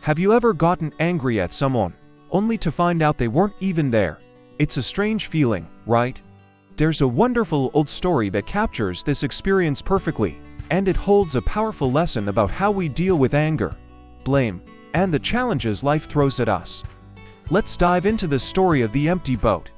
Have you ever gotten angry at someone, only to find out they weren't even there? It's a strange feeling, right? There's a wonderful old story that captures this experience perfectly, and it holds a powerful lesson about how we deal with anger, blame, and the challenges life throws at us. Let's dive into the story of the empty boat.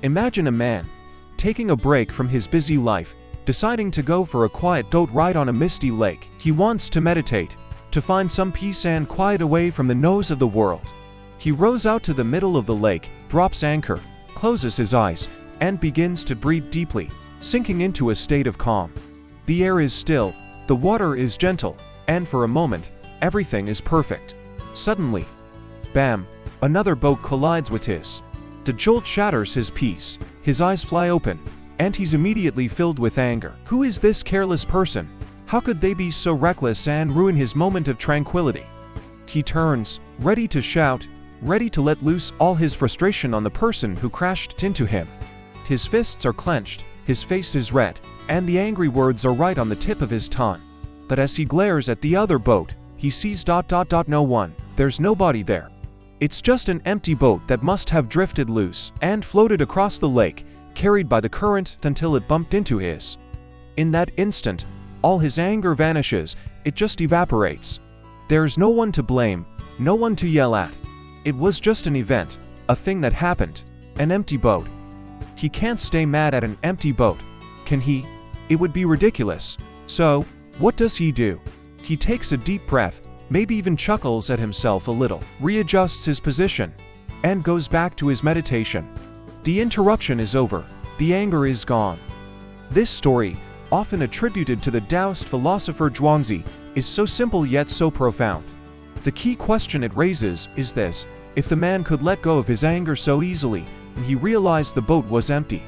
Imagine a man taking a break from his busy life, deciding to go for a quiet boat ride on a misty lake. He wants to meditate, to find some peace and quiet away from the noise of the world. He rows out to the middle of the lake, drops anchor, closes his eyes, and begins to breathe deeply, sinking into a state of calm. The air is still, the water is gentle, and for a moment, everything is perfect. Suddenly, bam, another boat collides with his. The jolt shatters his peace, his eyes fly open, and he's immediately filled with anger. Who is this careless person? How could they be so reckless and ruin his moment of tranquility? He turns, ready to shout, ready to let loose all his frustration on the person who crashed into him. His fists are clenched, his face is red, and the angry words are right on the tip of his tongue. But as he glares at the other boat, he sees no one. There's nobody there. It's just an empty boat that must have drifted loose and floated across the lake, carried by the current until it bumped into his. In that instant, all his anger vanishes, it just evaporates. There's no one to blame, no one to yell at. It was just an event, a thing that happened, an empty boat. He can't stay mad at an empty boat, can he? It would be ridiculous. So, what does he do? He takes a deep breath, maybe even chuckles at himself a little, readjusts his position, and goes back to his meditation. The interruption is over, the anger is gone. This story, often attributed to the Taoist philosopher Zhuangzi, is so simple yet so profound. The key question it raises is this: if the man could let go of his anger so easily, and he realized the boat was empty,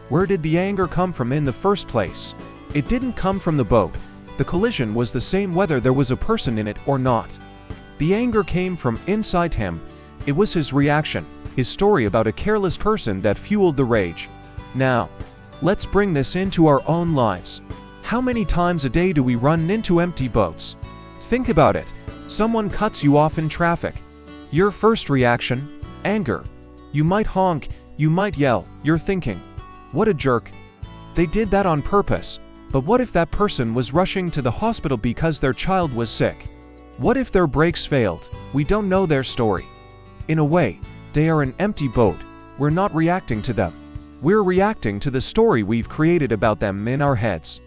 where did the anger come from in the first place? It didn't come from the boat. The collision was the same whether there was a person in it or not. The anger came from inside him. It was his reaction, his story about a careless person that fueled the rage. Now, let's bring this into our own lives. How many times a day do we run into empty boats? Think about it. Someone cuts you off in traffic. Your first reaction? Anger. You might honk, you might yell, you're thinking, what a jerk. They did that on purpose. But what if that person was rushing to the hospital because their child was sick? What if their brakes failed? We don't know their story. In a way, they are an empty boat. We're not reacting to them. We're reacting to the story we've created about them in our heads.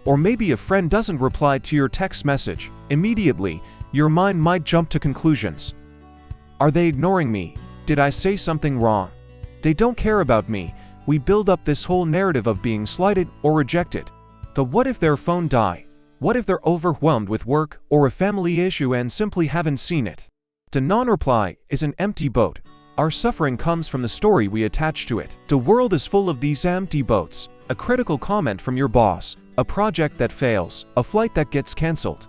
Or maybe a friend doesn't reply to your text message. Immediately, your mind might jump to conclusions. Are they ignoring me? Did I say something wrong? They don't care about me. We build up this whole narrative of being slighted or rejected. But what if their phone died? What if they're overwhelmed with work or a family issue and simply haven't seen it? The non-reply is an empty boat. Our suffering comes from the story we attach to it. The world is full of these empty boats. A critical comment from your boss, a project that fails, a flight that gets cancelled.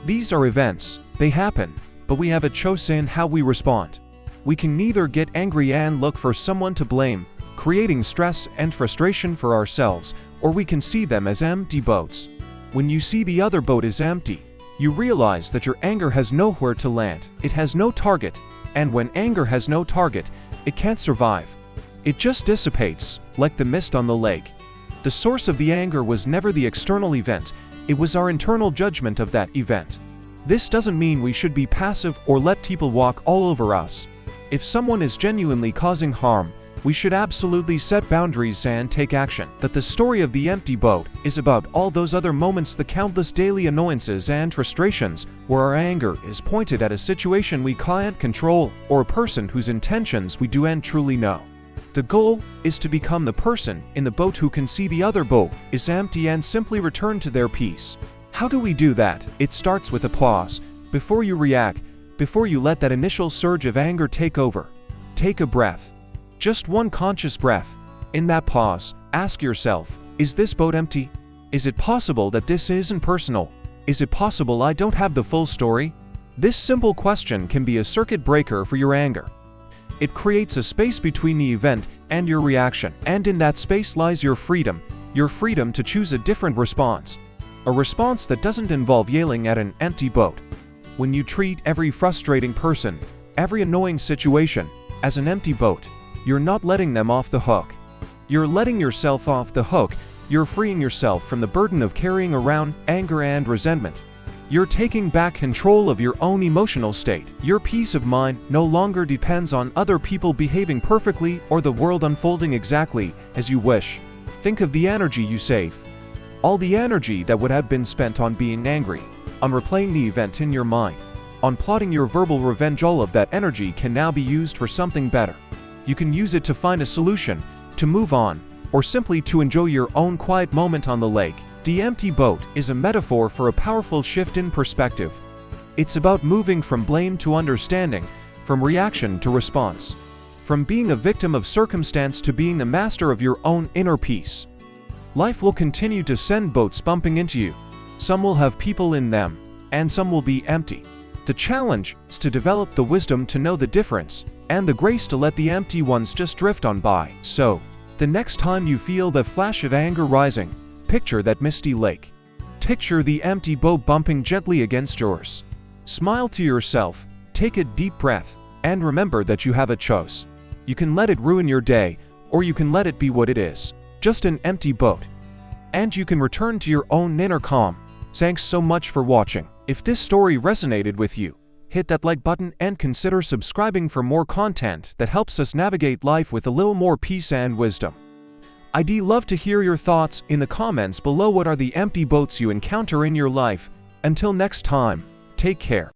These are events. They happen, but we have a choice in how we respond. We can neither get angry and look for someone to blame, creating stress and frustration for ourselves, or we can see them as empty boats. When you see the other boat is empty, you realize that your anger has nowhere to land. It has no target, and when anger has no target, it can't survive. It just dissipates, like the mist on the lake. The source of the anger was never the external event, it was our internal judgment of that event. This doesn't mean we should be passive or let people walk all over us. If someone is genuinely causing harm, we should absolutely set boundaries and take action. But the story of the empty boat is about all those other moments, the countless daily annoyances and frustrations, where our anger is pointed at a situation we can't control or a person whose intentions we do and truly know. The goal is to become the person in the boat who can see the other boat is empty and simply return to their peace. How do we do that? It starts with a pause. Before you react, before you let that initial surge of anger take over, take a breath. Just one conscious breath. In that pause, ask yourself, is this boat empty? Is it possible that this isn't personal? Is it possible I don't have the full story? This simple question can be a circuit breaker for your anger. It creates a space between the event and your reaction, and in that space lies your freedom to choose a different response. A response that doesn't involve yelling at an empty boat. When you treat every frustrating person, every annoying situation, as an empty boat, you're not letting them off the hook. You're letting yourself off the hook. You're freeing yourself from the burden of carrying around anger and resentment. You're taking back control of your own emotional state. Your peace of mind no longer depends on other people behaving perfectly or the world unfolding exactly as you wish. Think of the energy you save. All the energy that would have been spent on being angry, on replaying the event in your mind, on plotting your verbal revenge. All of that energy can now be used for something better. You can use it to find a solution, to move on, or simply to enjoy your own quiet moment on the lake. The empty boat is a metaphor for a powerful shift in perspective. It's about moving from blame to understanding, from reaction to response, from being a victim of circumstance to being the master of your own inner peace. Life will continue to send boats bumping into you. Some will have people in them, and some will be empty. The challenge is to develop the wisdom to know the difference, and the grace to let the empty ones just drift on by. So, the next time you feel the flash of anger rising, picture that misty lake. Picture the empty boat bumping gently against yours. Smile to yourself, take a deep breath, and remember that you have a choice. You can let it ruin your day, or you can let it be what it is, just an empty boat. And you can return to your own inner calm. Thanks so much for watching. If this story resonated with you, hit that like button and consider subscribing for more content that helps us navigate life with a little more peace and wisdom. I'd love to hear your thoughts in the comments below. What are the empty boats you encounter in your life? Until next time, take care.